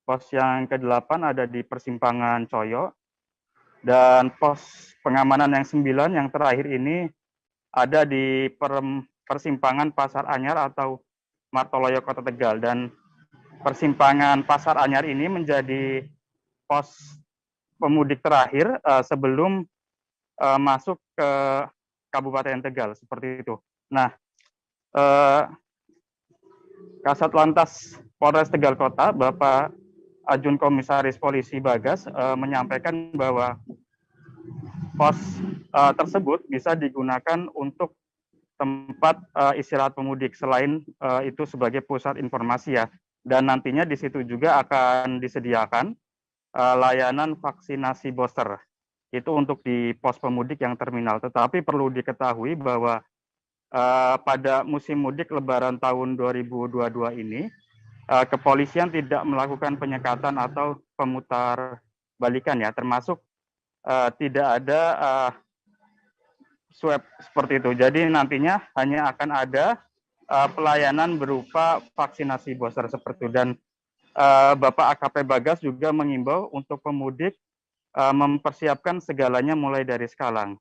Pos yang ke-8 ada di persimpangan Coyo, dan pos pengamanan yang 9 yang terakhir ini ada di persimpangan Pasar Anyar atau Martoloyo Kota Tegal. Dan persimpangan Pasar Anyar ini menjadi pos pemudik terakhir sebelum masuk ke Kabupaten Tegal, seperti itu. Nah, Kasat Lantas Polres Tegal Kota, Bapak Ajun Komisaris Polisi Bagas, menyampaikan bahwa pos tersebut bisa digunakan untuk tempat istirahat pemudik. Selain itu sebagai pusat informasi ya, dan nantinya di situ juga akan disediakan layanan vaksinasi booster. Itu untuk di pos pemudik yang terminal. Tetapi perlu diketahui bahwa pada musim mudik Lebaran tahun 2022 ini, kepolisian tidak melakukan penyekatan atau pemutar balikan ya, termasuk tidak ada swab seperti itu. Jadi nantinya hanya akan ada pelayanan berupa vaksinasi booster seperti itu. Dan Bapak AKP Bagas juga mengimbau untuk pemudik mempersiapkan segalanya mulai dari sekarang,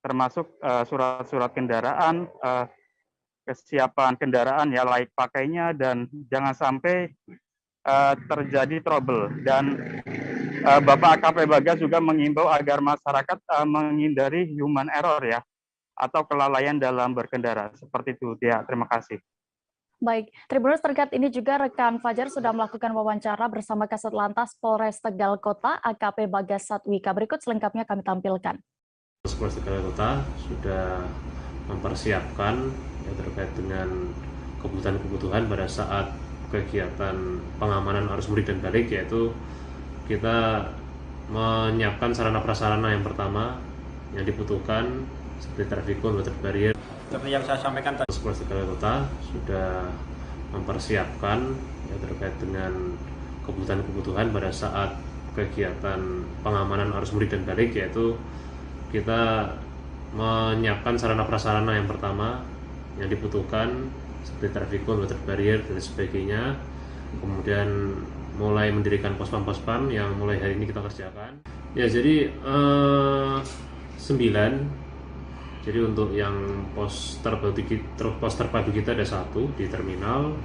termasuk surat-surat kendaraan, kesiapan kendaraan ya, layak pakainya, dan jangan sampai terjadi trouble. Dan Bapak AKP Bagas juga mengimbau agar masyarakat menghindari human error ya, atau kelalaian dalam berkendara. Seperti itu ya, terima kasih. Baik, Tribuners, terkait ini juga rekan Fajar sudah melakukan wawancara bersama Kasat Lantas Polres Tegal Kota, AKP Bagas Satwika. Berikut selengkapnya kami tampilkan. Polres Tegal Kota sudah mempersiapkan ya, terkait dengan kebutuhan-kebutuhan pada saat kegiatan pengamanan arus mudik dan balik, yaitu kita menyiapkan sarana prasarana yang pertama yang dibutuhkan seperti traffic cone, water barrier. Seperti yang saya sampaikan tadi, Polres Tegal Kota sudah mempersiapkan ya, terkait dengan kebutuhan-kebutuhan pada saat kegiatan pengamanan arus mudik dan balik, yaitu kita menyiapkan sarana prasarana yang pertama yang dibutuhkan seperti traffic cone, water barrier dan sebagainya. Kemudian mulai mendirikan pos-pam yang mulai hari ini kita kerjakan. Ya, jadi 9. Jadi untuk yang pos terpadu kita ada 1 di terminal,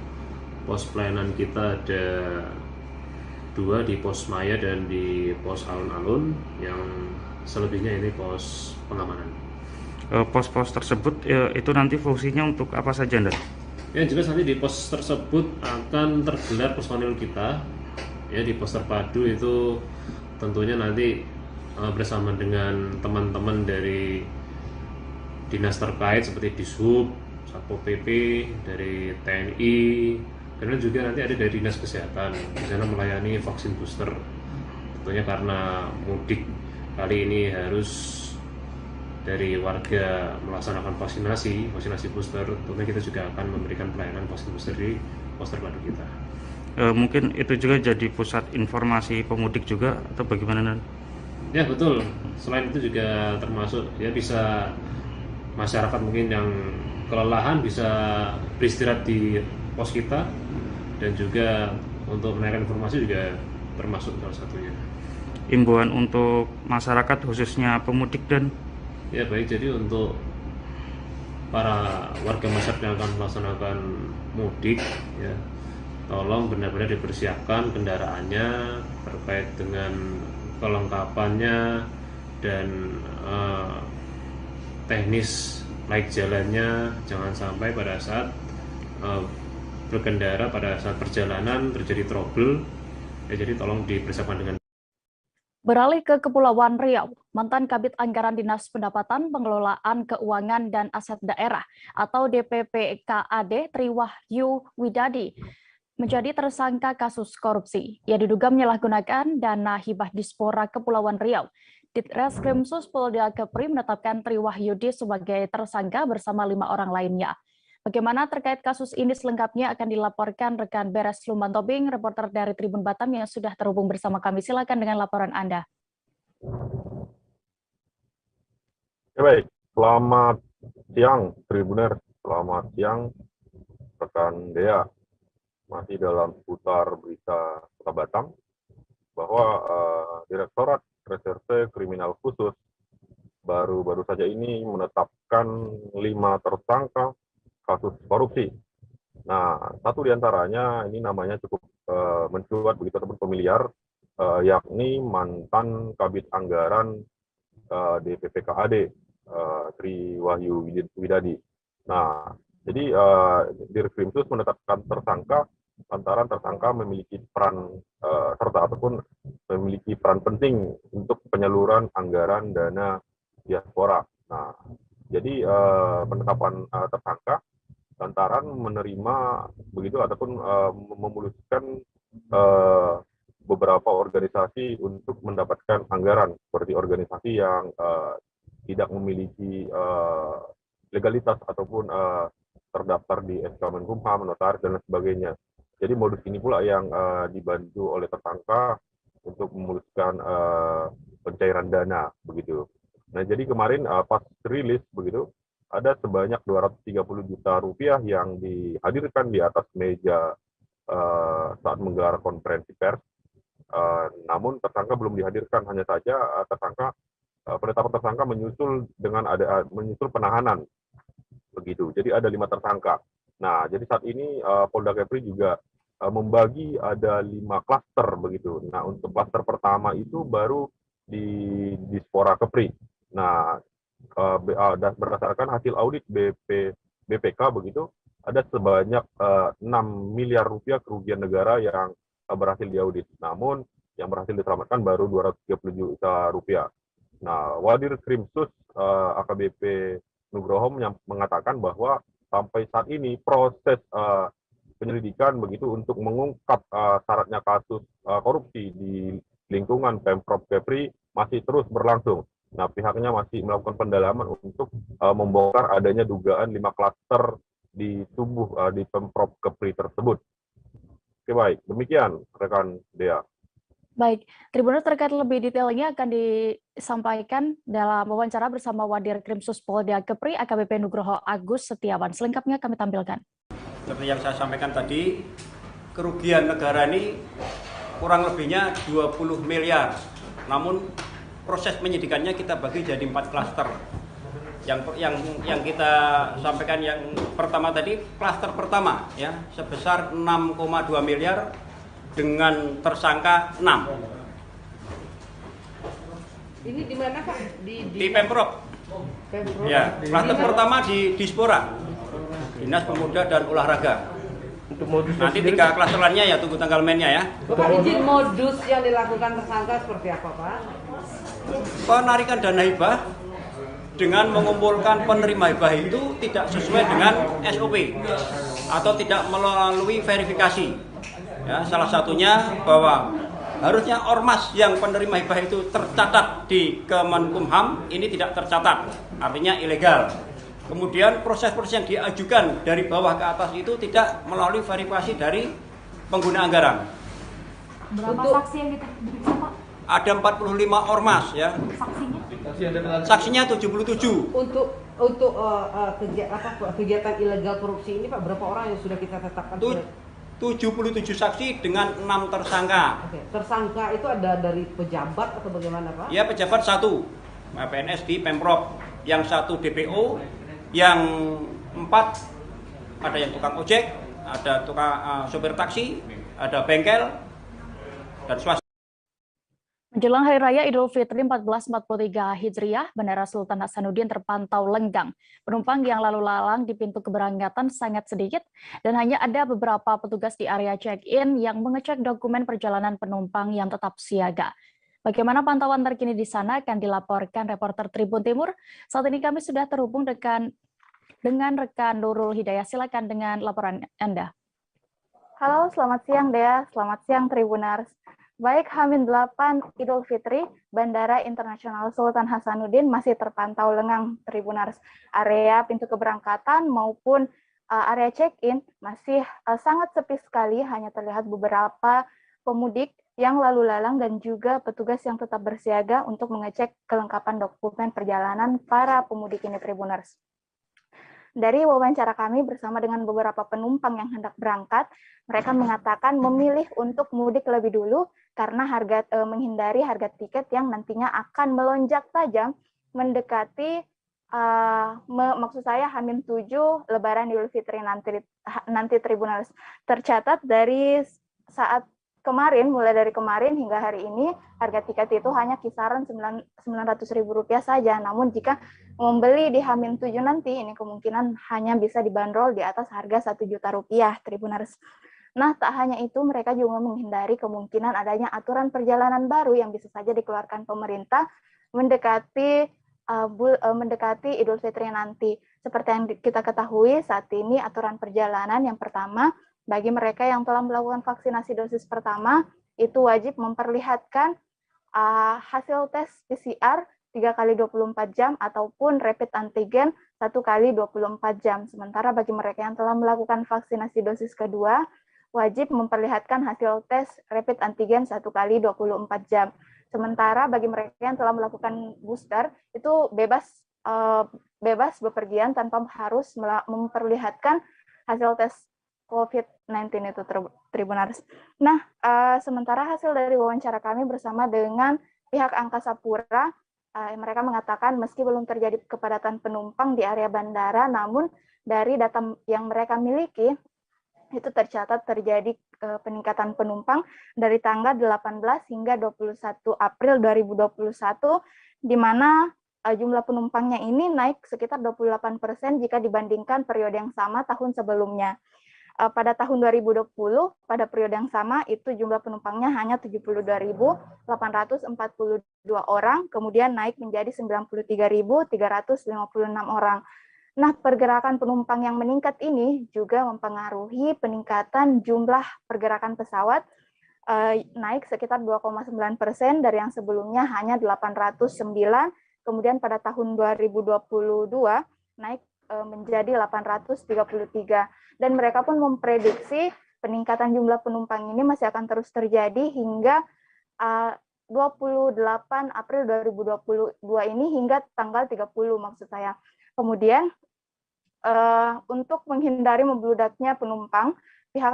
pos pelayanan kita ada 2 di pos Maya dan di pos alun-alun, yang selebihnya ini pos pengamanan. Pos-pos tersebut itu nanti fungsinya untuk apa saja, Anda? Yang jelas nanti di pos tersebut akan tergelar personil kita. Ya, di pos terpadu itu tentunya nanti bersama dengan teman-teman dari dinas terkait seperti Dishub, Satpol PP, dari TNI, dan juga nanti ada dari dinas kesehatan di sana melayani vaksin booster. Tentunya karena mudik kali ini harus dari warga melaksanakan vaksinasi booster, tentunya kita juga akan memberikan pelayanan vaksin booster di pos terpadu kita. Mungkin itu juga jadi pusat informasi pemudik juga atau bagaimana? Ya, betul. Selain itu juga termasuk ya, bisa masyarakat mungkin yang kelelahan bisa beristirahat di pos kita, dan juga untuk menanyakan informasi juga termasuk salah satunya. Imbauan untuk masyarakat khususnya pemudik dan ya baik, jadi untuk para warga masyarakat yang akan melaksanakan mudik ya, tolong benar-benar dipersiapkan kendaraannya terkait dengan kelengkapannya dan teknis naik jalannya. Jangan sampai pada saat berkendara, pada saat perjalanan terjadi trouble ya, jadi tolong dipersiapkan dengan. Beralih ke Kepulauan Riau, mantan Kabid Anggaran Dinas Pendapatan, Pengelolaan Keuangan dan Aset Daerah atau DPPKAD Triwahyu Widadi menjadi tersangka kasus korupsi. Ia diduga menyalahgunakan dana hibah Dispora Kepulauan Riau. Ditreskrimsus Polda Kepri menetapkan Triwahyudi sebagai tersangka bersama 5 orang lainnya. Bagaimana terkait kasus ini selengkapnya akan dilaporkan rekan Beres Lumban Tobing, reporter dari Tribun Batam yang sudah terhubung bersama kami. Silakan dengan laporan Anda. Ya, baik, selamat siang Tribuner, selamat siang rekan Dea. masih dalam seputar berita Kota Batam bahwa Direktorat Reserse Kriminal Khusus baru saja ini menetapkan 5 tersangka kasus korupsi. Nah, satu diantaranya ini namanya cukup mencuat begitu ataupun familiar, yakni mantan Kabid Anggaran DPPKAD Tri Wahyu Widadi. Nah, jadi Dirkrimsus menetapkan tersangka lantaran tersangka memiliki peran serta ataupun memiliki peran penting untuk penyaluran anggaran dana diaspora. Nah, jadi penetapan tersangka lantaran menerima begitu ataupun memuluskan beberapa organisasi untuk mendapatkan anggaran seperti organisasi yang tidak memiliki legalitas ataupun terdaftar di SK Menkumham, notaris dan lain sebagainya. Jadi modus ini pula yang dibantu oleh tersangka untuk memuluskan pencairan dana begitu. Nah, jadi kemarin pas rilis begitu ada sebanyak 230 juta rupiah yang dihadirkan di atas meja saat menggelar konferensi pers. Namun tersangka belum dihadirkan, hanya saja penetapan tersangka menyusul penahanan begitu. Jadi ada 5 tersangka. Nah, jadi saat ini Polda Kepri juga membagi ada 5 klaster begitu. Nah, untuk klaster pertama itu baru di Dispora Kepri. Nah, berdasarkan hasil audit BPK begitu, ada sebanyak 6 miliar rupiah kerugian negara yang berhasil diaudit. Namun yang berhasil diselamatkan baru 230 juta rupiah. Nah, Wadir Krimsus AKBP Nugroho mengatakan bahwa sampai saat ini proses penyelidikan begitu untuk mengungkap syaratnya kasus korupsi di lingkungan Pemprov Kepri masih terus berlangsung. Nah, pihaknya masih melakukan pendalaman untuk membongkar adanya dugaan 5 klaster di tubuh di Pemprov Kepri tersebut. Oke, baik. Demikian, rekan Dea. Baik, Tribuners terkait lebih detailnya akan disampaikan dalam wawancara bersama Wadir Krimsus Polda Kepri AKBP Nugroho Agus Setiawan. Selengkapnya kami tampilkan. Seperti yang saya sampaikan tadi, kerugian negara ini kurang lebihnya 20 miliar. Namun proses penyidikannya kita bagi jadi 4 klaster. Yang kita sampaikan yang pertama tadi, klaster pertama ya, sebesar 6,2 miliar dengan tersangka 6. Ini di mana Pak? Di Pemprov. Pemprov. Ya, klaster pertama di Dispora, Dinas Pemuda dan Olahraga. Nanti 3 klaster lainnya ya tunggu tanggal mainnya ya. Bapak izin modus yang dilakukan tersangka seperti apa Pak? Penarikan dana hibah dengan mengumpulkan penerima hibah itu tidak sesuai dengan SOP atau tidak melalui verifikasi. Ya, salah satunya bahwa harusnya ormas yang penerima hibah itu tercatat di Kemenkumham, ini tidak tercatat, artinya ilegal. Kemudian proses-proses yang diajukan dari bawah ke atas itu tidak melalui verifikasi dari pengguna anggaran. Berapa saksi yang diperiksa, Pak? Ada 45 ormas ya. Saksinya 77. Untuk kegiatan ilegal korupsi ini Pak, berapa orang yang sudah kita tetapkan? 77 saksi dengan 6 tersangka. Oke. Tersangka itu ada dari pejabat atau bagaimana Pak? Ya, pejabat 1 PNS di Pemprov, yang 1 DPO, yang 4 ada yang tukang ojek, ada tukang sopir taksi, ada bengkel, dan swasta. Menjelang Hari Raya Idul Fitri 1443 Hijriah, Bandara Sultan Hasanuddin terpantau lenggang. Penumpang yang lalu lalang di pintu keberangkatan sangat sedikit dan hanya ada beberapa petugas di area check-in yang mengecek dokumen perjalanan penumpang yang tetap siaga. Bagaimana pantauan terkini di sana akan dilaporkan reporter Tribun Timur. Saat ini kami sudah terhubung dengan rekan Nurul Hidayah. Silakan dengan laporan Anda. Halo, selamat siang Dea, selamat siang Tribuners. Baik, H-8 Idul Fitri, Bandara Internasional Sultan Hasanuddin masih terpantau lengang Tribuners. Area pintu keberangkatan maupun area check-in masih sangat sepi sekali, hanya terlihat beberapa pemudik yang lalu lalang dan juga petugas yang tetap bersiaga untuk mengecek kelengkapan dokumen perjalanan para pemudik ini Tribuners. Dari wawancara kami bersama dengan beberapa penumpang yang hendak berangkat, mereka mengatakan memilih untuk mudik lebih dulu karena menghindari harga tiket yang nantinya akan melonjak tajam mendekati maksud saya H-7 Lebaran Idul Fitri nanti Tribuners. Tercatat dari saat kemarin, mulai dari kemarin hingga hari ini, harga tiket itu hanya kisaran Rp900.000 saja. Namun jika membeli di H-7 nanti, ini kemungkinan hanya bisa dibanderol di atas harga Rp1.000.000, Tribuners. Nah, tak hanya itu, mereka juga menghindari kemungkinan adanya aturan perjalanan baru yang bisa saja dikeluarkan pemerintah mendekati Idul Fitri nanti. Seperti yang kita ketahui, saat ini aturan perjalanan yang pertama, bagi mereka yang telah melakukan vaksinasi dosis pertama, itu wajib memperlihatkan hasil tes PCR 3 kali 24 jam ataupun rapid antigen 1 kali 24 jam. Sementara bagi mereka yang telah melakukan vaksinasi dosis kedua, wajib memperlihatkan hasil tes rapid antigen 1 kali 24 jam. Sementara bagi mereka yang telah melakukan booster, itu bebas bepergian tanpa harus memperlihatkan hasil tes COVID-19 itu, Tribuners. Nah, sementara hasil dari wawancara kami bersama dengan pihak Angkasa Pura, mereka mengatakan meski belum terjadi kepadatan penumpang di area bandara, namun dari data yang mereka miliki, itu tercatat terjadi peningkatan penumpang dari tanggal 18 hingga 21 April 2021, di mana jumlah penumpangnya ini naik sekitar 28% jika dibandingkan periode yang sama tahun sebelumnya. Pada tahun 2020, pada periode yang sama, itu jumlah penumpangnya hanya 72.842 orang, kemudian naik menjadi 93.356 orang. Nah, pergerakan penumpang yang meningkat ini juga mempengaruhi peningkatan jumlah pergerakan pesawat, naik sekitar 2,9% dari yang sebelumnya hanya 809, kemudian pada tahun 2022 naik menjadi 833. Dan mereka pun memprediksi peningkatan jumlah penumpang ini masih akan terus terjadi hingga 28 April 2022 ini hingga tanggal 30 maksud saya. Kemudian untuk menghindari membludaknya penumpang, pihak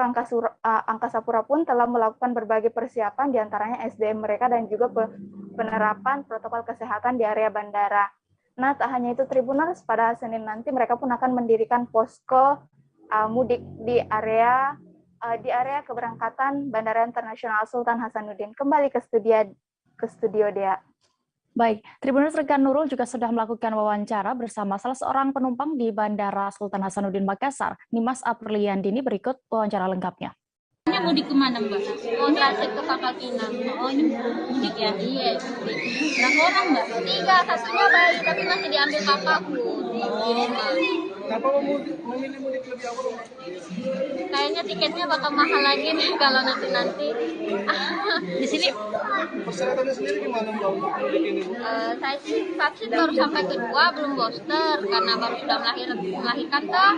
Angkasa Pura pun telah melakukan berbagai persiapan, diantaranya SDM mereka dan juga penerapan protokol kesehatan di area bandara. Nah, tak hanya itu, Tribuners, pada Senin nanti mereka pun akan mendirikan posko mudik di area keberangkatan Bandara Internasional Sultan Hasanuddin. Kembali ke studio Dea. Baik, Tribuners, rekan Nurul juga sudah melakukan wawancara bersama salah seorang penumpang di Bandara Sultan Hasanuddin Makassar, Nimas Apriliandini. Berikut wawancara lengkapnya. Ini mudik kemana, Mbak? Oh, transit ke Pangkalpinang. Oh, ini mudik ya? Iya, mudik. Berapa orang, Mbak? 3, satunya bayi, tapi masih diambil papaku. Kenapa memilih mudik lebih awal? Kayaknya tiketnya bakal mahal lagi nih kalau nanti. Di sini Persyaratannya sendiri gimana, Mbak, untuk mudik ini? Saya sih vaksin baru sampai kedua, belum booster karena baru sudah melahirkan toh.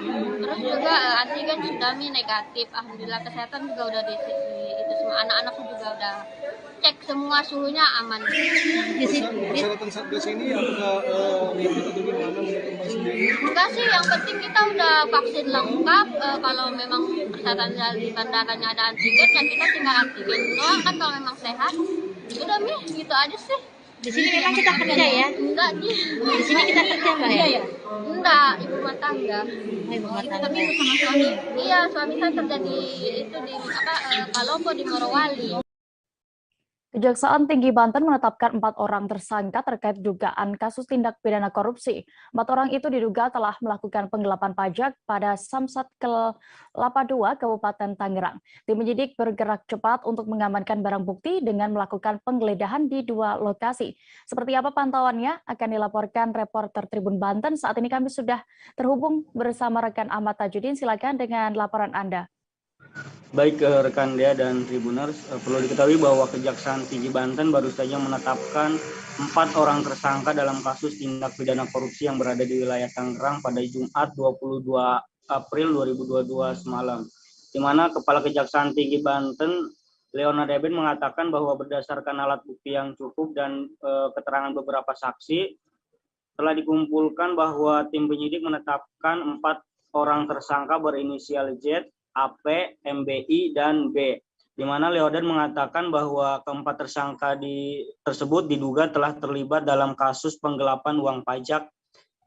Terus juga antigen sudah negatif. Alhamdulillah, kesehatan juga udah di itu semua, anak-anakku juga udah cek semua, suhunya aman. Di sini persyaratan Satgas ini apakah ribet atau gimana menurut Mbak sendiri? Enggak sih, yang penting kita udah vaksin lengkap. Kalau memang persyaratan di bandaranya ada antigen, dan kita tinggal antigen doang kan kalau memang sehat. Udah gitu aja sih. Di sini memang kita kerja ya? Enggak, di sini kita kerja, Mbak ya? Enggak, ibu rumah tangga. Ibu rumah tangga. Tapi sama suami. Iya, suami saya kerja di Palopo di Morowali. Kejaksaan Tinggi Banten menetapkan 4 orang tersangka terkait dugaan kasus tindak pidana korupsi. 4 orang itu diduga telah melakukan penggelapan pajak pada Samsat Kelapa II, Kabupaten Tangerang. Tim penyidik bergerak cepat untuk mengamankan barang bukti dengan melakukan penggeledahan di 2 lokasi. Seperti apa pantauannya akan dilaporkan reporter Tribun Banten. Saat ini kami sudah terhubung bersama rekan Ahmad Tajudin. Silakan dengan laporan Anda. Baik rekan Dea dan Tribuners, perlu diketahui bahwa Kejaksaan Tinggi Banten baru saja menetapkan 4 orang tersangka dalam kasus tindak pidana korupsi yang berada di wilayah Tangerang pada Jumat 22 April 2022 semalam. Di mana Kepala Kejaksaan Tinggi Banten, Leonard Eben, mengatakan bahwa berdasarkan alat bukti yang cukup dan keterangan beberapa saksi, telah dikumpulkan bahwa tim penyidik menetapkan 4 orang tersangka berinisial Z, AP, MBI, dan B, di mana Leodan mengatakan bahwa keempat tersangka tersebut diduga telah terlibat dalam kasus penggelapan uang pajak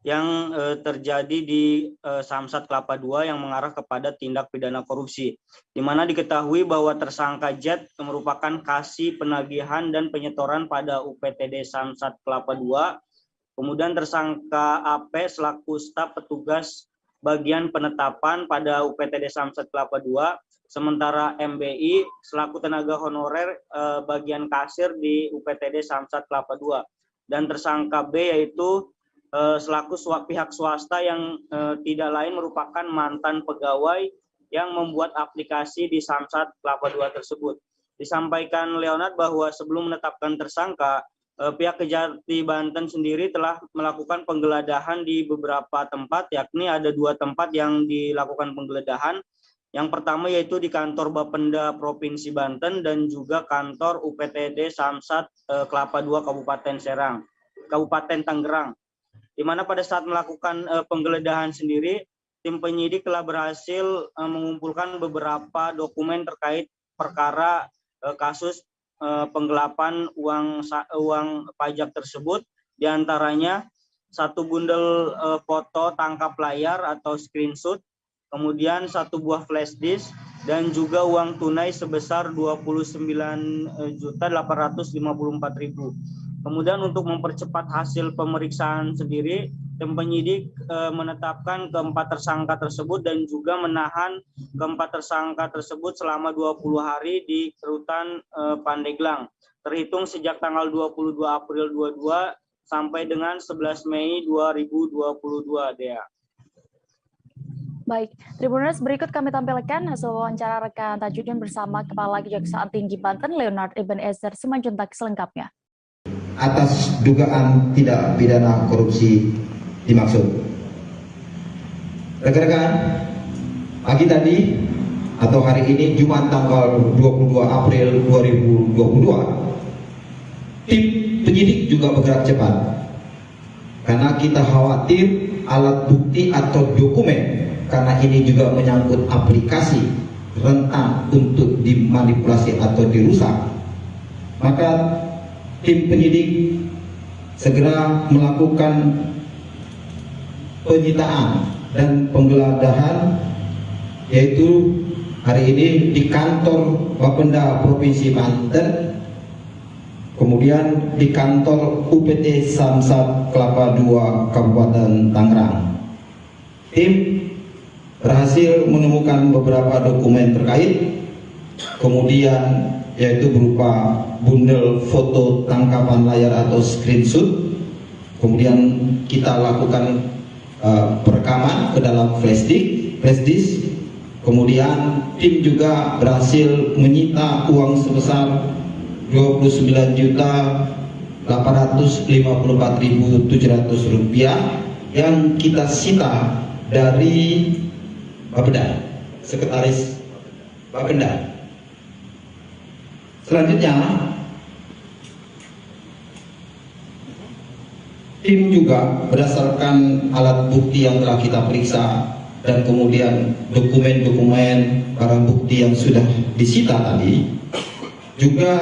yang terjadi di Samsat Kelapa II yang mengarah kepada tindak pidana korupsi, di mana diketahui bahwa tersangka Z merupakan kasih penagihan dan penyetoran pada UPTD Samsat Kelapa II, kemudian tersangka AP selaku staf petugas bagian penetapan pada UPTD Samsat Kelapa II, sementara MBI selaku tenaga honorer bagian kasir di UPTD Samsat Kelapa II, dan tersangka B yaitu selaku pihak swasta yang tidak lain merupakan mantan pegawai yang membuat aplikasi di Samsat Kelapa II tersebut. Disampaikan Leonard bahwa sebelum menetapkan tersangka, pihak Kejati Banten sendiri telah melakukan penggeledahan di beberapa tempat, yakni ada 2 tempat yang dilakukan penggeledahan. Yang pertama yaitu di kantor Bapenda Provinsi Banten dan juga kantor UPTD Samsat Kelapa II Kabupaten Tangerang. Di mana pada saat melakukan penggeledahan sendiri, tim penyidik telah berhasil mengumpulkan beberapa dokumen terkait perkara kasus penggelapan uang pajak tersebut, diantaranya 1 bundel foto tangkap layar atau screenshot, kemudian 1 buah flash disk, dan juga uang tunai sebesar 29.854.000. Kemudian untuk mempercepat hasil pemeriksaan sendiri, tim penyidik menetapkan keempat tersangka tersebut dan juga menahan keempat tersangka tersebut selama 20 hari di rutan Pandeglang, terhitung sejak tanggal 22 April 22 sampai dengan 11 Mei 2022, Dea. Baik, Tribuners, berikut kami tampilkan hasil wawancara rekan Tajudin bersama Kepala Kejaksaan Tinggi Banten, Leonard Ebenezer Simanjuntak selengkapnya. Atas dugaan tindak pidana korupsi dimaksud. Rekan-rekan, pagi tadi atau hari ini Jumat tanggal 22 April 2022, tim penyidik juga bergerak cepat karena kita khawatir alat bukti atau dokumen, karena ini juga menyangkut aplikasi rentan untuk dimanipulasi atau dirusak, maka tim penyidik segera melakukan penyitaan dan penggeledahan, yaitu hari ini di kantor Bapenda Provinsi Banten, kemudian di kantor UPT Samsat Kelapa II Kabupaten Tangerang. Tim berhasil menemukan beberapa dokumen terkait, kemudian yaitu berupa bundel foto tangkapan layar atau screenshot. Kemudian kita lakukan perekaman ke dalam flash disk. Kemudian tim juga berhasil menyita uang sebesar 29.854.700 rupiah yang kita sita dari Bapenda, Sekretaris Bapenda. Selanjutnya, tim juga berdasarkan alat bukti yang telah kita periksa dan kemudian dokumen-dokumen barang bukti yang sudah disita tadi, juga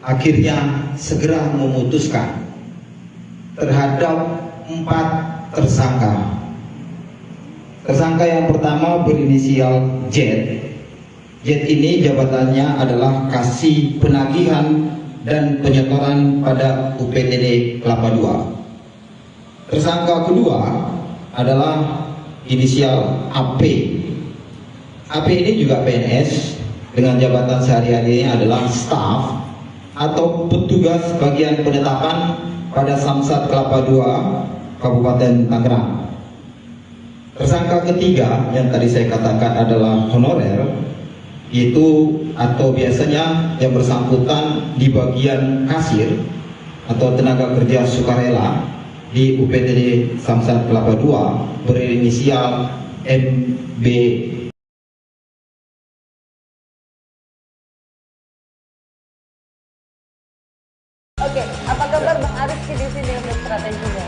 akhirnya segera memutuskan terhadap 4 tersangka. Tersangka yang pertama berinisial Z. Z ini jabatannya adalah kasih penagihan dan penyetoran pada UPTD Kelapa II. Tersangka kedua adalah inisial AP. AP ini juga PNS dengan jabatan sehari-hari adalah staf atau petugas bagian penetapan pada Samsat Kelapa II Kabupaten Tangerang. Tersangka ketiga yang tadi saya katakan adalah honorer, itu atau biasanya yang bersangkutan di bagian kasir atau tenaga kerja sukarela di UPTD Samsat Kelapa II berinisial MB. Oke, apa kabar Bang Arif di sini untuk strateginya?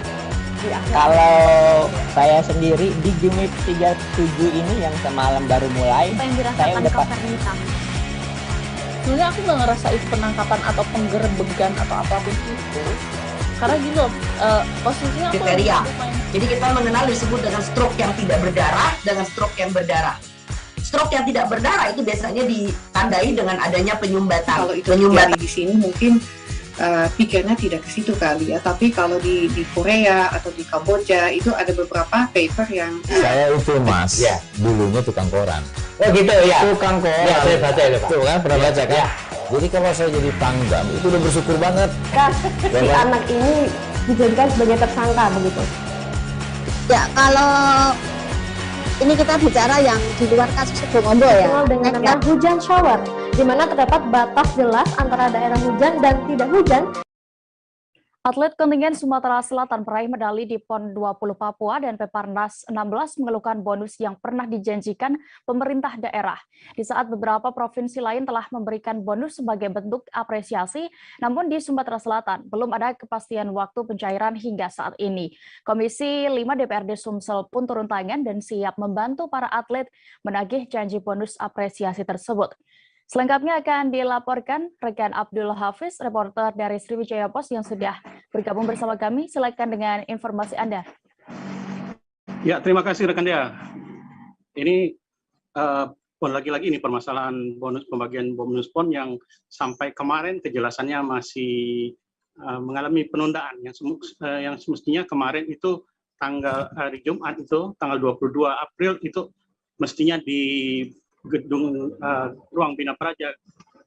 di akhir? Kalau saya sendiri di Gimip 37 ini yang semalam baru mulai, Apa yang saya dirasakan udah Kak Fernita? Sebenarnya aku nggak ngerasa itu penangkapan atau penggerebegan atau apapun itu, karena gitu loh, posisinya aku Kriteria. Jadi kita mengenal disebut dengan stroke yang tidak berdarah dengan stroke yang berdarah. Stroke yang tidak berdarah itu biasanya ditandai dengan adanya penyumbatan. Kalau itu terjadi di sini mungkin pikirnya tidak ke situ kali ya. Tapi kalau di Korea atau di Kamboja itu ada beberapa paper yang Saya itu Mas, dulunya tukang koran. Oh gitu ya. Tukang koran. Ya, saya baca itu, Pak. Tuh kan pernah baca kan? Ya. Jadi kalau saya jadi tanggam itu udah bersyukur banget. Si anak ini dijadikan sebagai tersangka begitu. Ya, kalau ini kita bicara yang di luar kasus Sibolga ya. Dikenal dengan nama hujan shower, di mana terdapat batas jelas antara daerah hujan dan tidak hujan. Atlet kontingen Sumatera Selatan peraih medali di PON 20 Papua dan Peparnas 16 mengeluhkan bonus yang pernah dijanjikan pemerintah daerah. Di saat beberapa provinsi lain telah memberikan bonus sebagai bentuk apresiasi, namun di Sumatera Selatan belum ada kepastian waktu pencairan hingga saat ini. Komisi 5 DPRD Sumsel pun turun tangan dan siap membantu para atlet menagih janji bonus apresiasi tersebut. Selengkapnya akan dilaporkan rekan Abdul Hafiz, reporter dari Sriwijaya Post yang sudah bergabung bersama kami. Silakan dengan informasi Anda. Ya, terima kasih rekan Dea. Ini lagi-lagi ini permasalahan pembagian bonus PON yang sampai kemarin kejelasannya masih mengalami penundaan yang semestinya kemarin itu hari Jumat itu tanggal 22 April itu mestinya di gedung ruang Bina Praja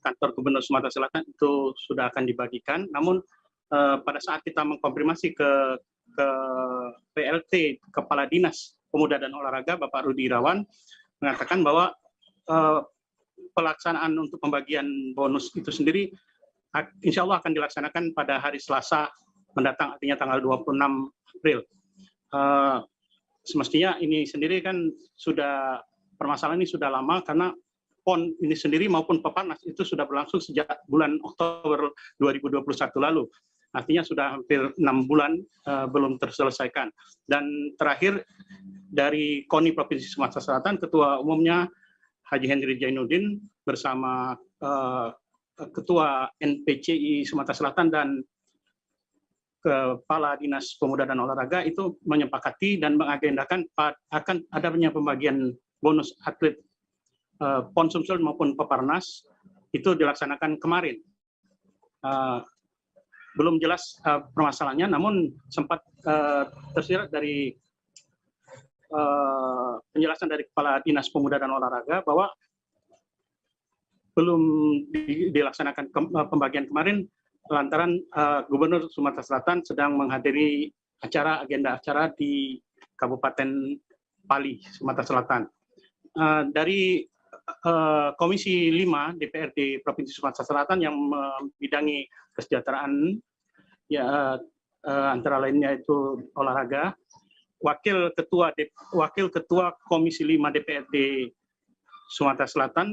kantor Gubernur Sumatera Selatan itu sudah akan dibagikan. Namun pada saat kita mengkonfirmasi ke PLT Kepala Dinas Pemuda dan Olahraga Bapak Rudi Irawan mengatakan bahwa pelaksanaan untuk pembagian bonus itu sendiri insya Allah akan dilaksanakan pada hari Selasa mendatang, artinya tanggal 26 April. Semestinya ini sendiri kan permasalahan ini sudah lama karena PON ini sendiri maupun Peparnas itu sudah berlangsung sejak bulan Oktober 2021 lalu. Artinya sudah hampir 6 bulan belum terselesaikan. Dan terakhir dari KONI Provinsi Sumatera Selatan, Ketua Umumnya Haji Henry Jainuddin bersama Ketua NPCI Sumatera Selatan dan Kepala Dinas Pemuda dan Olahraga itu menyepakati dan mengagendakan akan adanya pembagian bonus atlet PON Sumsel maupun Peparnas itu dilaksanakan kemarin. Belum jelas permasalahannya, namun sempat tersirat dari penjelasan dari Kepala Dinas Pemuda dan Olahraga bahwa belum dilaksanakan pembagian kemarin lantaran Gubernur Sumatera Selatan sedang menghadiri agenda acara di Kabupaten Pali, Sumatera Selatan. Dari Komisi 5 DPRD Provinsi Sumatera Selatan yang membidangi kesejahteraan, ya antara lainnya itu olahraga, Wakil Ketua Komisi 5 DPRD Sumatera Selatan,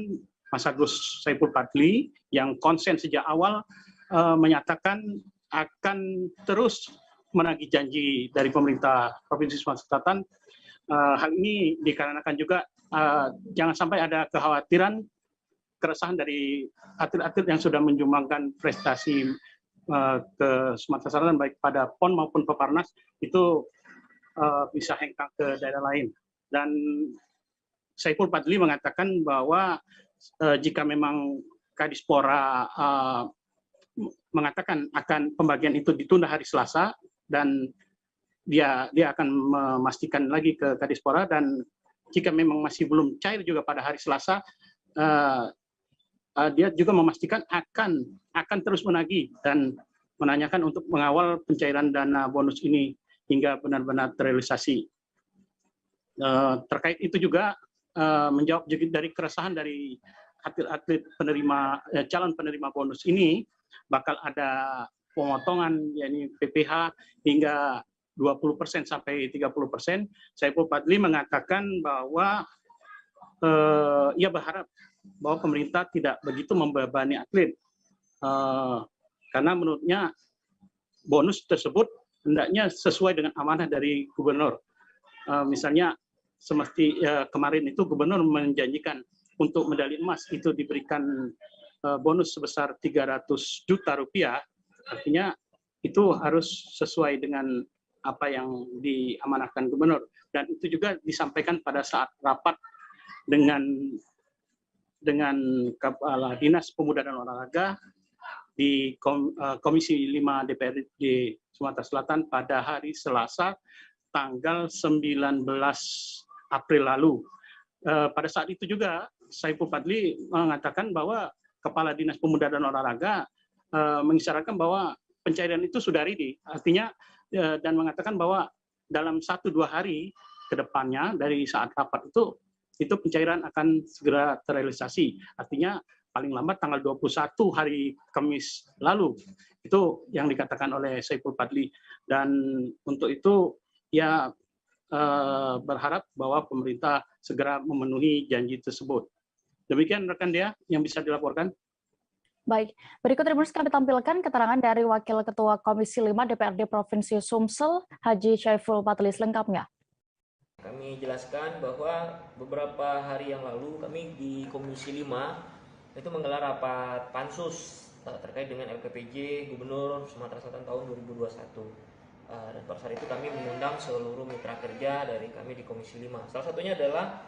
Mas Agus Saiful Fadli, yang konsen sejak awal menyatakan akan terus menagih janji dari pemerintah Provinsi Sumatera Selatan. Hal ini dikarenakan juga jangan sampai ada kekhawatiran, keresahan dari atlet-atlet yang sudah menyumbangkan prestasi ke Sumatera Selatan baik pada PON maupun Peparnas itu bisa hengkang ke daerah lain. Dan Saiful Fadli mengatakan bahwa jika memang Kadispora mengatakan akan pembagian itu ditunda hari Selasa dan dia akan memastikan lagi ke Kadispora, dan jika memang masih belum cair juga pada hari Selasa, dia juga memastikan akan terus menagih dan menanyakan untuk mengawal pencairan dana bonus ini hingga benar-benar terrealisasi. Terkait itu juga menjawab juga dari keresahan dari atlet-atlet calon penerima bonus ini, bakal ada pemotongan yakni PPh hingga 20% sampai 30%. Saiful Fadli mengatakan bahwa ia berharap bahwa pemerintah tidak begitu membebani atlet, karena menurutnya bonus tersebut hendaknya sesuai dengan amanah dari gubernur. Misalnya semesti kemarin itu gubernur menjanjikan untuk medali emas itu diberikan bonus sebesar 300 juta rupiah, artinya itu harus sesuai dengan apa yang diamanahkan gubernur, dan itu juga disampaikan pada saat rapat dengan Kepala Dinas Pemuda dan Olahraga di Komisi 5 DPRD Sumatera Selatan pada hari Selasa tanggal 19 April lalu. Pada saat itu juga Saiful Fadli mengatakan bahwa Kepala Dinas Pemuda dan Olahraga mengisyaratkan bahwa pencairan itu sudah ready, artinya dan mengatakan bahwa dalam 1-2 hari ke depannya dari saat rapat itu pencairan akan segera terrealisasi. Artinya paling lambat tanggal 21 hari Kamis lalu. Itu yang dikatakan oleh Saiful Fadli. Dan untuk itu ya berharap bahwa pemerintah segera memenuhi janji tersebut. Demikian rekan Dea yang bisa dilaporkan. Baik, berikut Tribuners kami tampilkan keterangan dari Wakil Ketua Komisi 5 DPRD Provinsi Sumsel, Haji Saiful Fadli, selengkapnya. Kami jelaskan bahwa beberapa hari yang lalu kami di Komisi 5 itu menggelar rapat pansus terkait dengan LPPJ Gubernur Sumatera Selatan tahun 2021. Dan pada saat itu kami mengundang seluruh mitra kerja dari kami di Komisi 5. Salah satunya adalah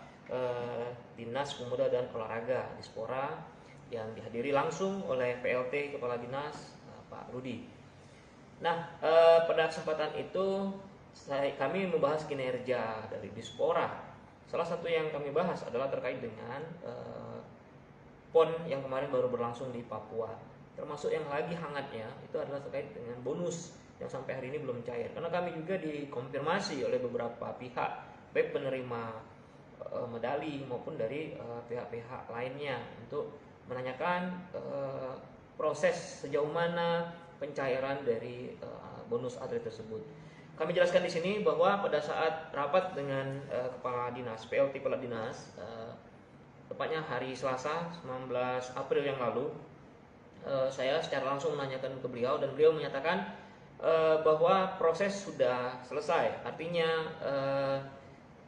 Dinas Pemuda dan Olahraga, Dispora, yang dihadiri langsung oleh PLT Kepala Dinas Pak Rudi. Nah, pada kesempatan itu kami membahas kinerja dari Dispora. Salah satu yang kami bahas adalah terkait dengan PON yang kemarin baru berlangsung di Papua. Termasuk yang lagi hangatnya itu adalah terkait dengan bonus yang sampai hari ini belum cair. Karena kami juga dikonfirmasi oleh beberapa pihak, baik penerima medali maupun dari pihak-pihak lainnya untuk menanyakan proses sejauh mana pencairan dari bonus atlet tersebut. Kami jelaskan di sini bahwa pada saat rapat dengan Kepala Dinas, PLT Kepala Dinas, tepatnya hari Selasa 19 April yang lalu, saya secara langsung menanyakan ke beliau dan beliau menyatakan bahwa proses sudah selesai. Artinya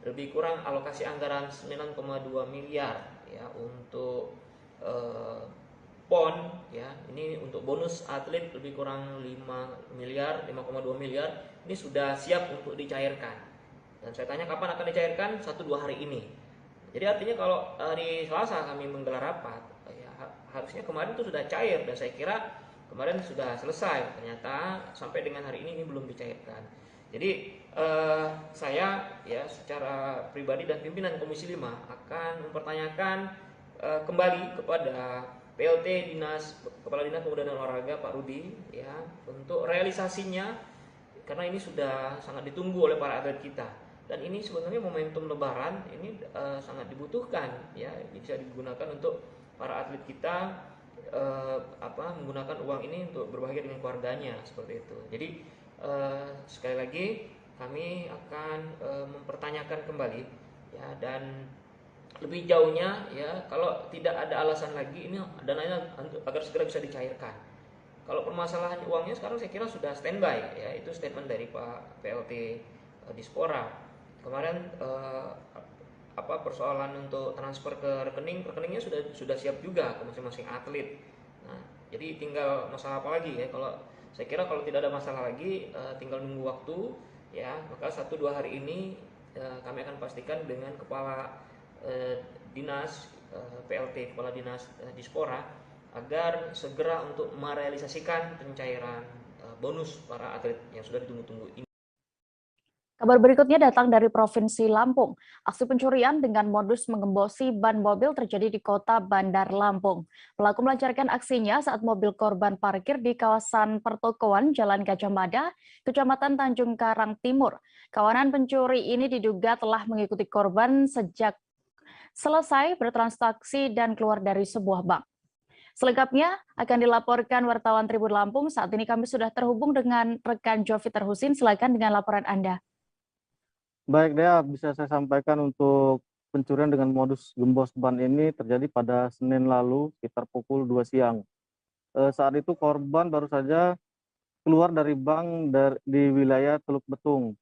lebih kurang alokasi anggaran 9,2 miliar ya untuk PON ya, ini untuk bonus atlet lebih kurang 5,2 miliar ini sudah siap untuk dicairkan. Dan saya tanya kapan akan dicairkan, 1-2 hari ini. Jadi artinya kalau hari Selasa kami menggelar rapat ya, harusnya kemarin itu sudah cair, dan saya kira kemarin sudah selesai. Ternyata sampai dengan hari ini belum dicairkan. Jadi saya ya secara pribadi dan pimpinan Komisi 5 akan mempertanyakan kembali kepada PLT Kepala Dinas Pemuda dan Olahraga Pak Rudi ya untuk realisasinya, karena ini sudah sangat ditunggu oleh para atlet kita, dan ini sebenarnya momentum Lebaran ini sangat dibutuhkan ya, bisa digunakan untuk para atlet kita menggunakan uang ini untuk berbahagia dengan keluarganya seperti itu. Jadi sekali lagi kami akan mempertanyakan kembali ya, dan lebih jauhnya ya, kalau tidak ada alasan lagi ini dananya agar segera bisa dicairkan. Kalau permasalahan uangnya sekarang saya kira sudah standby ya, itu statement dari Pak PLT Dispora. Kemarin persoalan untuk transfer ke rekeningnya sudah siap juga ke masing-masing atlet. Nah, jadi tinggal masalah apa lagi ya? Kalau saya kira kalau tidak ada masalah lagi, tinggal nunggu waktu ya, maka 1-2 hari ini kami akan pastikan dengan Kepala Dinas PLT Kepala Dinas Dispora agar segera untuk merealisasikan pencairan bonus para atlet yang sudah ditunggu-tunggu ini. Kabar berikutnya datang dari Provinsi Lampung. Aksi pencurian dengan modus mengembosi ban mobil terjadi di kota Bandar Lampung. Pelaku melancarkan aksinya saat mobil korban parkir di kawasan pertokoan Jalan Gajah Mada, Kecamatan Tanjung Karang Timur. Kawanan pencuri ini diduga telah mengikuti korban sejak selesai bertransaksi dan keluar dari sebuah bank. Selengkapnya akan dilaporkan wartawan Tribun Lampung. Saat ini kami sudah terhubung dengan rekan Joviter Husin. Silakan dengan laporan Anda. Baik, Dea, bisa saya sampaikan untuk pencurian dengan modus gembos ban ini terjadi pada Senin lalu sekitar pukul 2 siang. Saat itu korban baru saja keluar dari bank di wilayah Teluk Betung.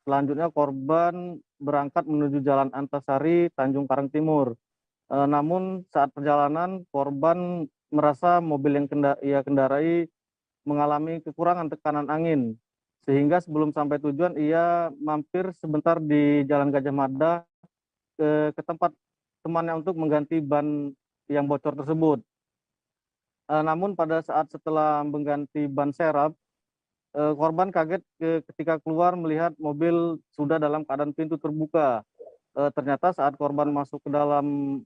Selanjutnya korban berangkat menuju Jalan Antasari, Tanjung Karang Timur. Namun saat perjalanan korban merasa mobil yang ia kendarai mengalami kekurangan tekanan angin. Sehingga sebelum sampai tujuan ia mampir sebentar di Jalan Gajah Mada ke tempat temannya untuk mengganti ban yang bocor tersebut. Namun pada saat setelah mengganti ban serep, korban kaget ketika keluar melihat mobil sudah dalam keadaan pintu terbuka. Ternyata saat korban masuk ke dalam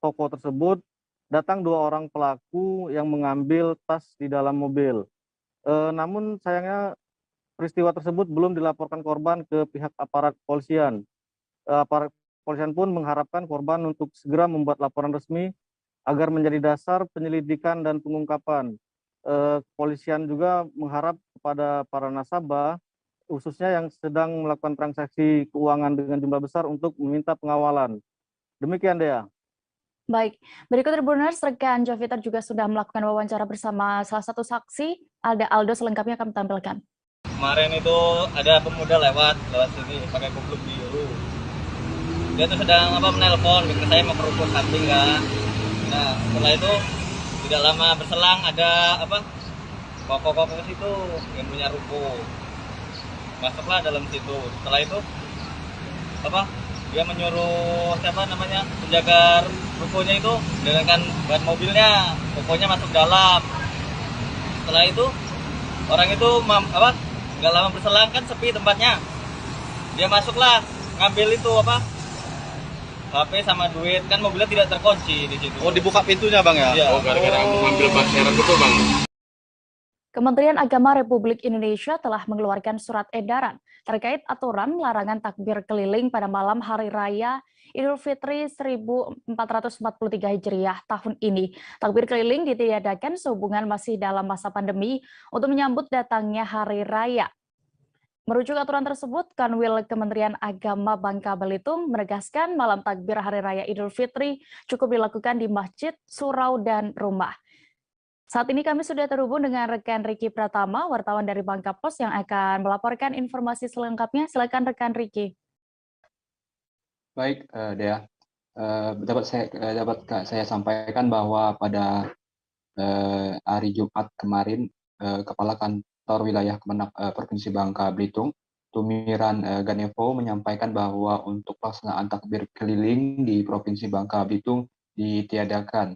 toko tersebut, datang 2 orang pelaku yang mengambil tas di dalam mobil. Namun sayangnya peristiwa tersebut belum dilaporkan korban ke pihak aparat kepolisian. Aparat kepolisian pun mengharapkan korban untuk segera membuat laporan resmi agar menjadi dasar penyelidikan dan pengungkapan. Kepolisian juga mengharap kepada para nasabah, khususnya yang sedang melakukan transaksi keuangan dengan jumlah besar untuk meminta pengawalan. Demikian, Dea. Baik, berikut Tribuners, rekan Joviter juga sudah melakukan wawancara bersama salah satu saksi, Aldo, selengkapnya kami tampilkan. Kemarin itu ada pemuda lewat sini pakai kupluk biru. Dia tuh sedang menelpon, bikin saya mau kerupuk samping kan. Nah, setelah itu tidak lama berselang ada koko-koko situ yang punya ruko. Masuklah dalam situ. Setelah itu dia menyuruh penjaga rukonya itu dengan ban mobilnya, kokonya masuk dalam. Setelah itu orang itu nggak lama berselang kan sepi tempatnya. Dia masuklah ngambil itu HP sama duit, kan mobilnya tidak terkunci di situ. Oh, dibuka pintunya Bang ya? Iya. Oh, gara-gara mengambil ban serep itu Bang. Kementerian Agama Republik Indonesia telah mengeluarkan surat edaran terkait aturan larangan takbir keliling pada malam Hari Raya Idul Fitri 1443 Hijriah tahun ini. Takbir keliling ditiadakan sehubungan masih dalam masa pandemi untuk menyambut datangnya Hari Raya. Merujuk aturan tersebut, Kanwil Kementerian Agama Bangka Belitung menegaskan malam takbir Hari Raya Idul Fitri cukup dilakukan di masjid, surau, dan rumah. Saat ini kami sudah terhubung dengan rekan Riki Pratama, wartawan dari Bangka Pos yang akan melaporkan informasi selengkapnya. Silakan rekan Riki. Baik, Dea. Dapat saya sampaikan bahwa pada hari Jumat kemarin, Kepala Kantor Wilayah Kemenak Provinsi Bangka Belitung, Tumiran Ganevo menyampaikan bahwa untuk pelaksanaan takbir keliling di Provinsi Bangka Belitung ditiadakan.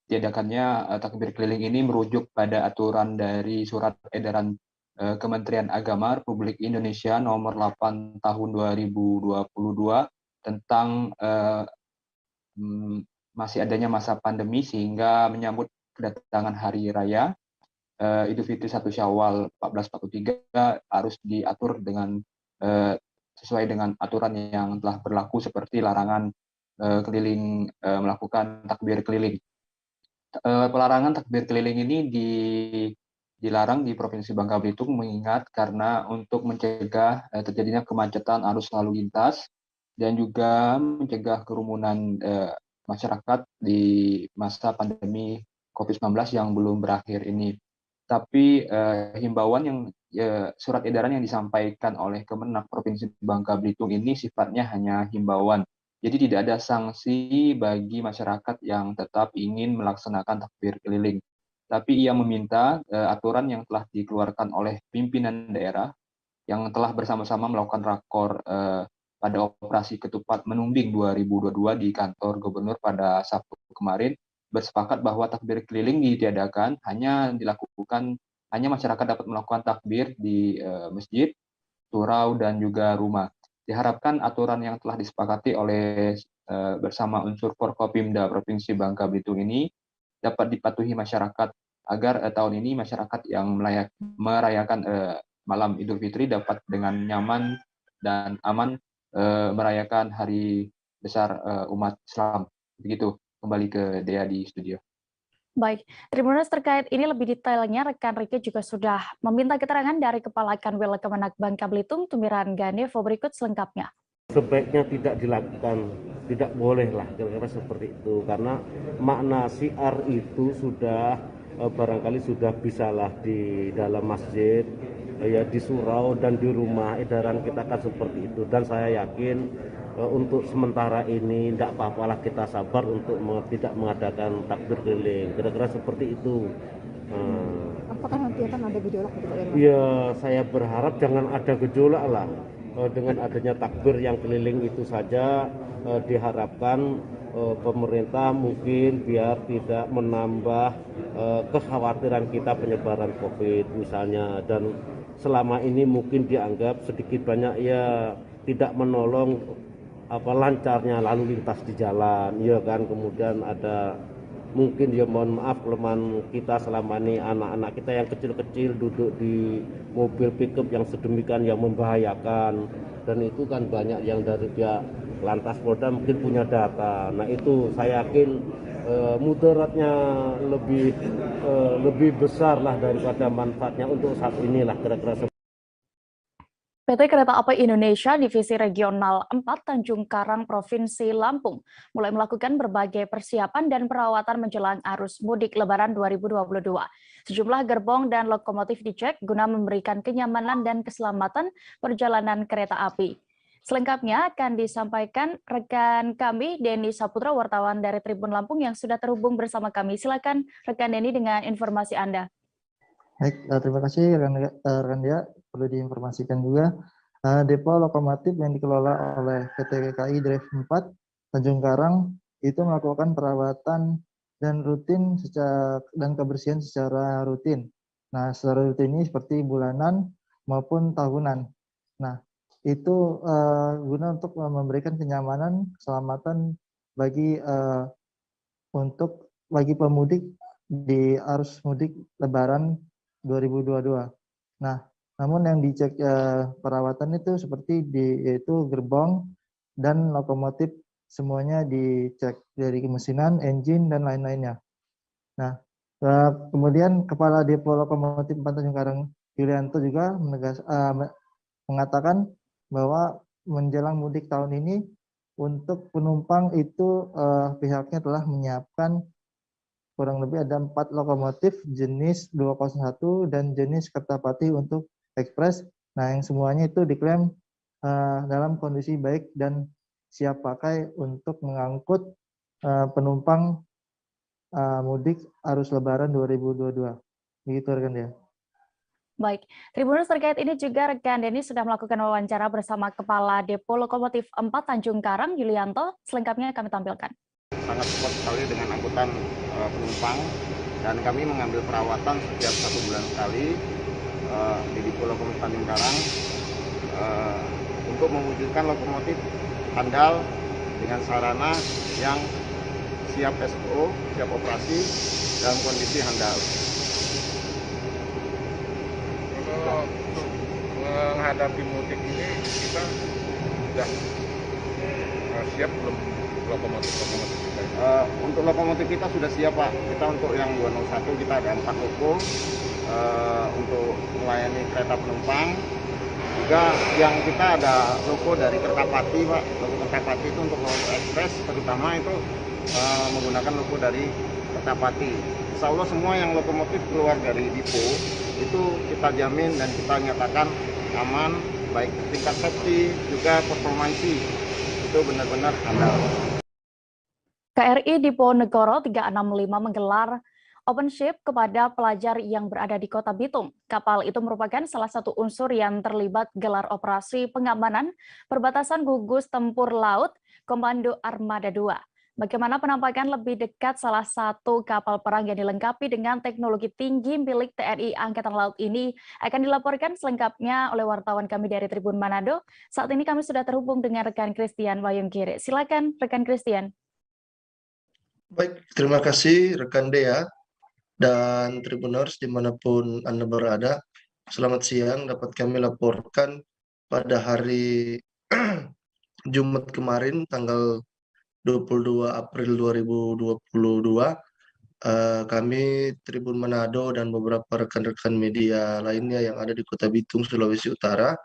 Ditiadakannya takbir keliling ini merujuk pada aturan dari Surat Edaran Kementerian Agama Republik Indonesia nomor 8 tahun 2022 tentang masih adanya masa pandemi sehingga menyambut kedatangan Hari Raya Idul Fitri 1 Syawal 1443 harus diatur dengan sesuai dengan aturan yang telah berlaku seperti larangan keliling melakukan takbir keliling. Pelarangan takbir keliling ini dilarang di Provinsi Bangka Belitung mengingat karena untuk mencegah terjadinya kemacetan arus lalu lintas dan juga mencegah kerumunan masyarakat di masa pandemi COVID-19 yang belum berakhir ini. Tapi himbauan yang surat edaran yang disampaikan oleh Kemenak Provinsi Bangka Belitung ini sifatnya hanya himbauan. Jadi tidak ada sanksi bagi masyarakat yang tetap ingin melaksanakan takbir keliling. Tapi ia meminta aturan yang telah dikeluarkan oleh pimpinan daerah yang telah bersama-sama melakukan rakor pada operasi ketupat Menumbing 2022 di kantor gubernur pada Sabtu kemarin bersepakat bahwa takbir keliling ditiadakan, hanya masyarakat dapat melakukan takbir di masjid, surau, dan juga rumah. Diharapkan aturan yang telah disepakati oleh bersama unsur Forkopimda Provinsi Bangka Belitung ini dapat dipatuhi masyarakat agar tahun ini masyarakat yang merayakan malam Idul Fitri dapat dengan nyaman dan aman merayakan hari besar umat Islam. Begitu, kembali ke Dea di studio. Baik, Tribuners, terkait ini lebih detailnya rekan Riki juga sudah meminta keterangan dari Kepala Kanwil Kemenak Bangka Belitung, Tumiran Ganevo. Berikut selengkapnya. Sebaiknya tidak dilakukan, tidak boleh lah kira-kira seperti itu, karena makna syiar itu sudah barangkali sudah bisalah di dalam masjid, ya di surau dan di rumah edaran kita kan seperti itu, dan saya yakin untuk sementara ini tidak apa-apalah, kita sabar untuk tidak mengadakan takbir keliling, kira-kira seperti itu. Apakah nanti akan ada gejolak? Ya, saya berharap jangan ada gejolak lah. Dengan adanya takbir yang keliling itu saja diharapkan pemerintah mungkin biar tidak menambah kekhawatiran kita penyebaran COVID misalnya, dan selama ini mungkin dianggap sedikit banyak ya tidak menolong lancarnya lalu lintas di jalan, ya kan. Kemudian ada mungkin ya mohon maaf kelemahan kita selama ini, anak-anak kita yang kecil-kecil duduk di mobil pickup yang sedemikian yang membahayakan, dan itu kan banyak yang dari pihak Lantas Polda mungkin punya data. Nah itu saya yakin mudaratnya lebih besar lah daripada manfaatnya untuk saat inilah kira-kira. PT Kereta Api Indonesia Divisi Regional 4 Tanjung Karang Provinsi Lampung mulai melakukan berbagai persiapan dan perawatan menjelang arus mudik Lebaran 2022. Sejumlah gerbong dan lokomotif dicek guna memberikan kenyamanan dan keselamatan perjalanan kereta api. Selengkapnya akan disampaikan rekan kami Denny Saputra, wartawan dari Tribun Lampung yang sudah terhubung bersama kami. Silakan rekan Denny dengan informasi Anda. Baik, terima kasih rekan dia. Perlu diinformasikan juga, depo lokomotif yang dikelola oleh PT KAI Drive 4 Tanjung Karang itu melakukan perawatan dan kebersihan secara rutin. Nah, secara rutin ini seperti bulanan maupun tahunan. Nah, itu guna untuk memberikan kenyamanan, keselamatan bagi pemudik di arus mudik Lebaran 2022. Nah, namun yang dicek perawatan itu seperti yaitu gerbong dan lokomotif semuanya dicek dari kemesinan, engine dan lain-lainnya. Nah, kemudian Kepala Depo Lokomotif 4 Tanjung Karang Yulianto juga mengatakan bahwa menjelang mudik tahun ini untuk penumpang itu pihaknya telah menyiapkan kurang lebih ada 4 lokomotif jenis 201 dan jenis Kertapati untuk ekspres. Nah, yang semuanya itu diklaim dalam kondisi baik dan siap pakai untuk mengangkut penumpang mudik arus Lebaran 2022. Begitu rekan dia. Baik, Tribuners, terkait ini juga rekan Denny sudah melakukan wawancara bersama Kepala Depo Lokomotif 4 Tanjung Karang Yulianto. Selengkapnya kami tampilkan. Sangat cepat sekali dengan angkutan penumpang, dan kami mengambil perawatan setiap 1 bulan sekali di Depo Lokomotif Tanjung Karang untuk mewujudkan lokomotif handal dengan sarana yang siap SO, siap operasi dalam kondisi handal. Kalau untuk menghadapi mudik ini kita sudah siap belum lokomotif kita? Untuk lokomotif kita sudah siap, Pak. Kita untuk yang 201 kita ada 4 loko untuk melayani kereta penumpang. Juga yang kita ada loko dari Kertapati, Pak. Loko Kertapati itu untuk ekspres terutama itu menggunakan loko dari Kertapati. Insya Allah semua yang lokomotif keluar dari depo itu kita jamin dan kita nyatakan aman, baik tingkat safety juga performansi itu benar-benar handal. KRI Diponegoro 365 menggelar open ship kepada pelajar yang berada di Kota Bitung. Kapal itu merupakan salah satu unsur yang terlibat gelar operasi pengamanan perbatasan gugus tempur laut Komando Armada 2. Bagaimana penampakan lebih dekat salah satu kapal perang yang dilengkapi dengan teknologi tinggi milik TNI Angkatan Laut ini akan dilaporkan selengkapnya oleh wartawan kami dari Tribun Manado. Saat ini kami sudah terhubung dengan rekan Christian Wayunggiri. Silakan rekan Christian. Baik, terima kasih rekan Dea dan Tribuners dimanapun Anda berada. Selamat siang, dapat kami laporkan pada hari Jumat kemarin tanggal 22 April 2022, kami Tribun Manado dan beberapa rekan-rekan media lainnya yang ada di Kota Bitung, Sulawesi Utara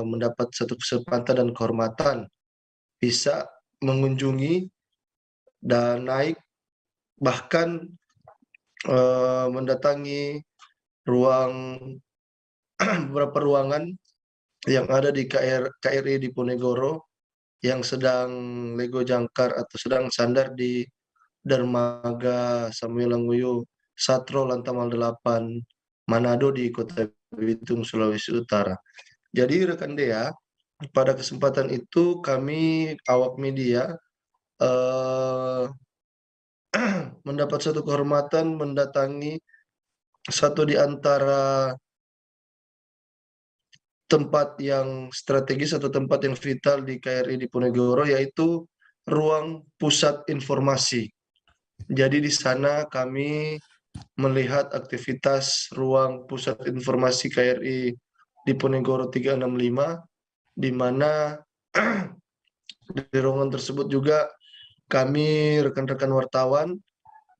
mendapat satu kesempatan dan kehormatan bisa mengunjungi dan naik bahkan mendatangi beberapa ruangan yang ada di KRI Diponegoro yang sedang lego jangkar atau sedang sandar di Dermaga Samuel Languyo Satro Lantamal 8 Manado di Kota Bitung, Sulawesi Utara. Jadi rekan Dea, pada kesempatan itu kami awak media mendapat satu kehormatan mendatangi satu di antara tempat yang strategis atau tempat yang vital di KRI Diponegoro, yaitu ruang pusat informasi. Jadi di sana kami melihat aktivitas ruang pusat informasi KRI Diponegoro 365, di mana di ruangan tersebut juga kami rekan-rekan wartawan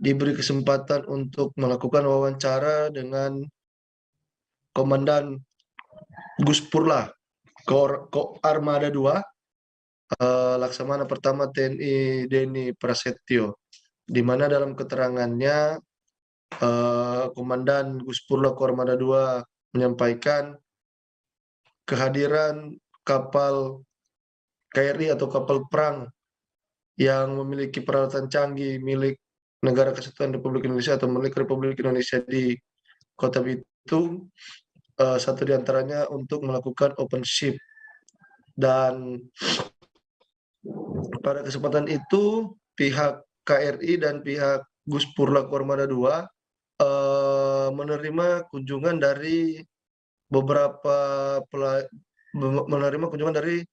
diberi kesempatan untuk melakukan wawancara dengan Komandan Guspurla Armada 2 Laksamana Pertama TNI Denny Prasetyo, di mana dalam keterangannya Komandan Guspurla Armada 2 menyampaikan kehadiran kapal KRI atau kapal perang yang memiliki peralatan canggih milik Negara Kesatuan Republik Indonesia atau milik Republik Indonesia di Kota Bitung, satu di antaranya untuk melakukan open ship. Dan pada kesempatan itu pihak KRI dan pihak Guspurla Armada 2 menerima kunjungan dari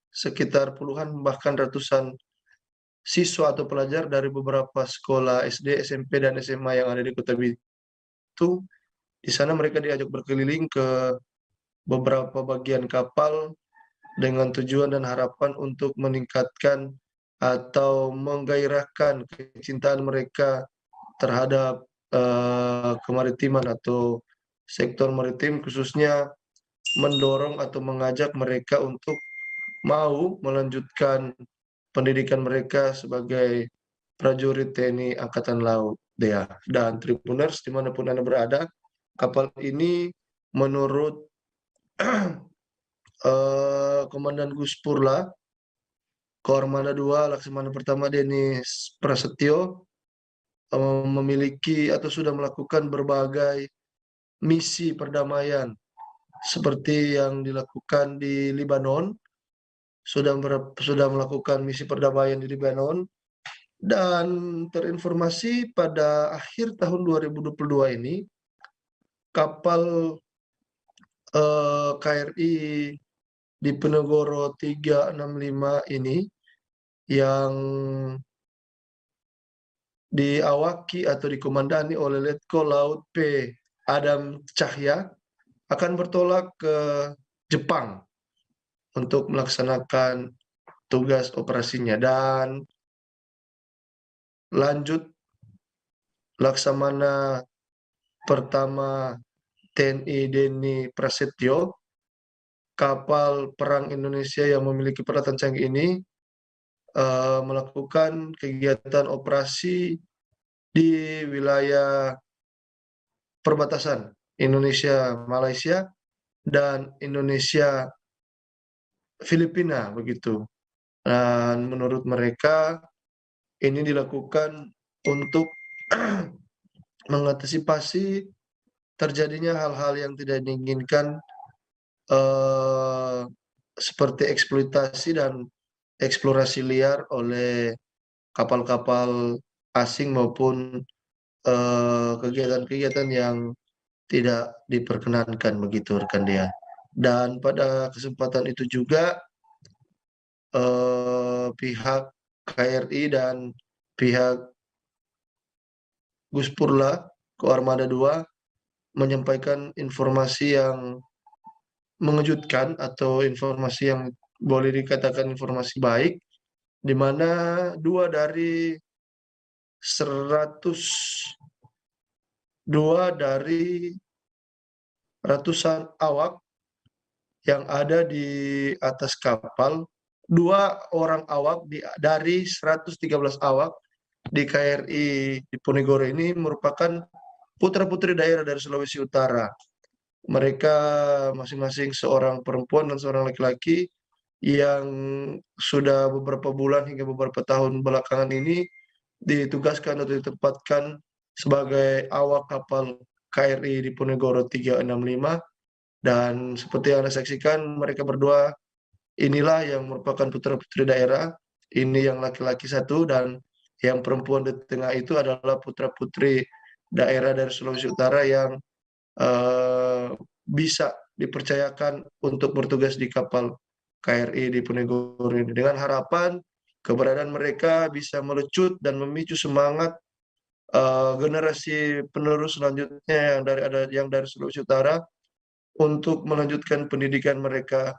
sekitar puluhan bahkan ratusan siswa atau pelajar dari beberapa sekolah SD, SMP, dan SMA yang ada di Kota Bitung. Di sana mereka diajak berkeliling ke beberapa bagian kapal dengan tujuan dan harapan untuk meningkatkan atau menggairahkan kecintaan mereka terhadap kemaritiman atau sektor maritim, khususnya mendorong atau mengajak mereka untuk mau melanjutkan pendidikan mereka sebagai prajurit TNI Angkatan Laut, Dea. Dan Tribuners dimanapun Anda berada, kapal ini menurut Komandan Guspurla Armada 2 Laksamana Pertama Denny Prasetyo memiliki atau sudah melakukan berbagai misi perdamaian seperti yang dilakukan di Lebanon, sudah melakukan misi perdamaian di Lebanon, dan terinformasi pada akhir tahun 2022 ini kapal KRI Diponegoro 365 ini yang diawaki atau dikomandani oleh Letko Laut P. Adam Cahya akan bertolak ke Jepang untuk melaksanakan tugas operasinya. Dan lanjut, Laksamana Pertama TNI Denny Prasetyo, kapal perang Indonesia yang memiliki peralatan canggih ini melakukan kegiatan operasi di wilayah perbatasan Indonesia-Malaysia dan Indonesia-Filipina begitu. Dan menurut mereka ini dilakukan untuk mengantisipasi terjadinya hal-hal yang tidak diinginkan seperti eksploitasi dan eksplorasi liar oleh kapal-kapal asing maupun kegiatan-kegiatan yang tidak diperkenankan begitu rekan Dea. Dan pada kesempatan itu juga pihak KRI dan pihak Guspurla Armada 2 menyampaikan informasi yang mengejutkan atau informasi yang boleh dikatakan informasi baik, di mana 2 dari ratusan awak yang ada di atas kapal, 2 orang awak dari 113 awak di KRI Diponegoro ini merupakan putra-putri daerah dari Sulawesi Utara. Mereka masing-masing seorang perempuan dan seorang laki-laki yang sudah beberapa bulan hingga beberapa tahun belakangan ini ditugaskan atau ditempatkan sebagai awak kapal KRI Diponegoro 365, dan seperti yang Anda saksikan, mereka berdua inilah yang merupakan putra-putri daerah. Ini yang laki-laki satu dan yang perempuan di tengah itu adalah putra-putri daerah dari Sulawesi Utara yang bisa dipercayakan untuk bertugas di kapal KRI Diponegoro ini, dengan harapan keberadaan mereka bisa melecut dan memicu semangat generasi penerus selanjutnya yang dari Sulawesi Utara untuk melanjutkan pendidikan mereka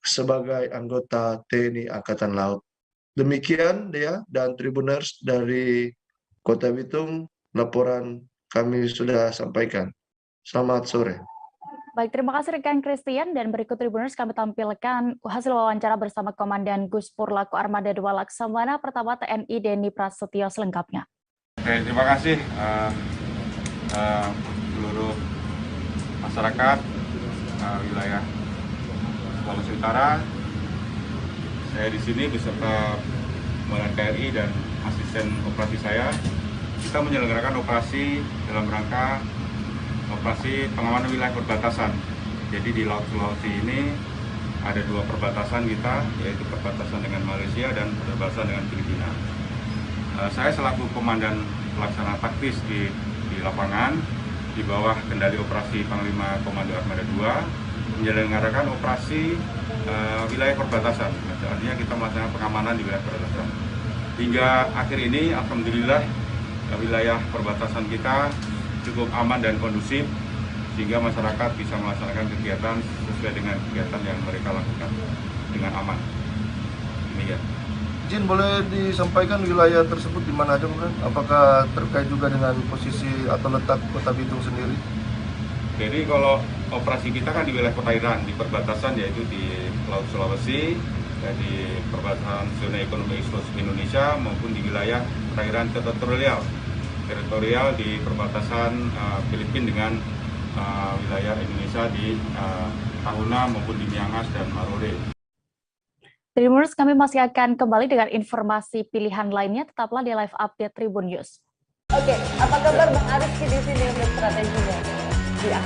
sebagai anggota TNI Angkatan Laut. Demikian Dea dan Tribuners dari Kota Bitung, laporan kami sudah sampaikan. Selamat sore. Baik, terima kasih rekan Christian, dan berikut Tribuners kami tampilkan hasil wawancara bersama Komandan Guspur Laku Armada 2 Laksamana Pertama TNI Denny Prasetyo selengkapnya. Oke, terima kasih seluruh masyarakat wilayah Sulawesi Utara. Saya di sini beserta Komandan KRI dan asisten operasi saya. Kita menyelenggarakan operasi dalam rangka operasi pengamanan wilayah perbatasan. Jadi di Laut Sulawesi ini ada 2 perbatasan kita, yaitu perbatasan dengan Malaysia dan perbatasan dengan Filipina. Saya selaku Komandan Pelaksana Taktis di lapangan di bawah kendali operasi Panglima Komando Armada 2 menyelenggarakan operasi wilayah perbatasan. Artinya kita melaksanakan pengamanan di wilayah perbatasan. Hingga akhir ini, alhamdulillah, wilayah perbatasan kita cukup aman dan kondusif, sehingga masyarakat bisa melaksanakan kegiatan sesuai dengan kegiatan yang mereka lakukan dengan aman. Demikian. Izin boleh disampaikan wilayah tersebut di mana aja, Bang? Apakah terkait juga dengan posisi atau letak Kota Bitung sendiri? Jadi kalau operasi kita kan di wilayah perairan, di perbatasan, yaitu di Laut Sulawesi, ya, di perbatasan zona ekonomi eksklusif Indonesia, maupun di wilayah perairan teritorial di perbatasan Filipina dengan wilayah Indonesia di Tahuna maupun di Miangas dan Marore. Tribuners, kami masih akan kembali dengan informasi pilihan lainnya. Tetaplah di live update Tribun News. Oke, apa kabar Bang Ariski di sini untuk strateginya?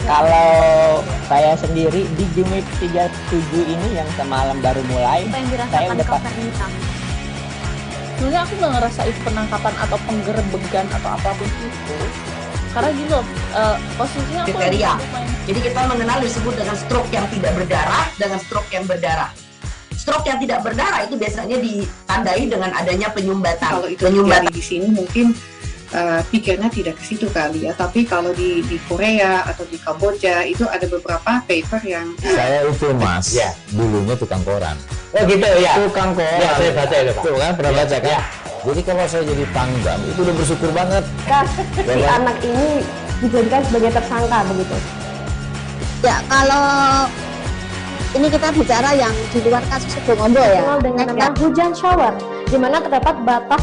Kalau saya sendiri di Jumip 37 ini yang semalam baru mulai, saya udah sebenarnya aku nggak ngerasa itu penangkapan atau penggerebegan atau apapun itu, karena gitu posisinya aku kriteria. Jadi kita mengenal disebut dengan stroke yang tidak berdarah dengan stroke yang berdarah. Stroke yang tidak berdarah itu biasanya ditandai dengan adanya penyumbatan. Kalau itu terjadi di sini mungkin pikirnya tidak ke situ kali ya, tapi kalau di Korea atau di Kamboja itu ada beberapa paper yang saya itu Mas, ya, dulunya tukang koran. Oh gitu ya. Tukang koran. Ya, saya baca itu Pak. Tuh kan pernah baca kan? Ya. Jadi kalau saya jadi Pangdam itu udah bersyukur banget. Si anak ini dijadikan sebagai tersangka begitu. Ya, kalau ini kita bicara yang di luar kasus Bongombo ya. Dengan nama hujan shower, di mana terdapat batas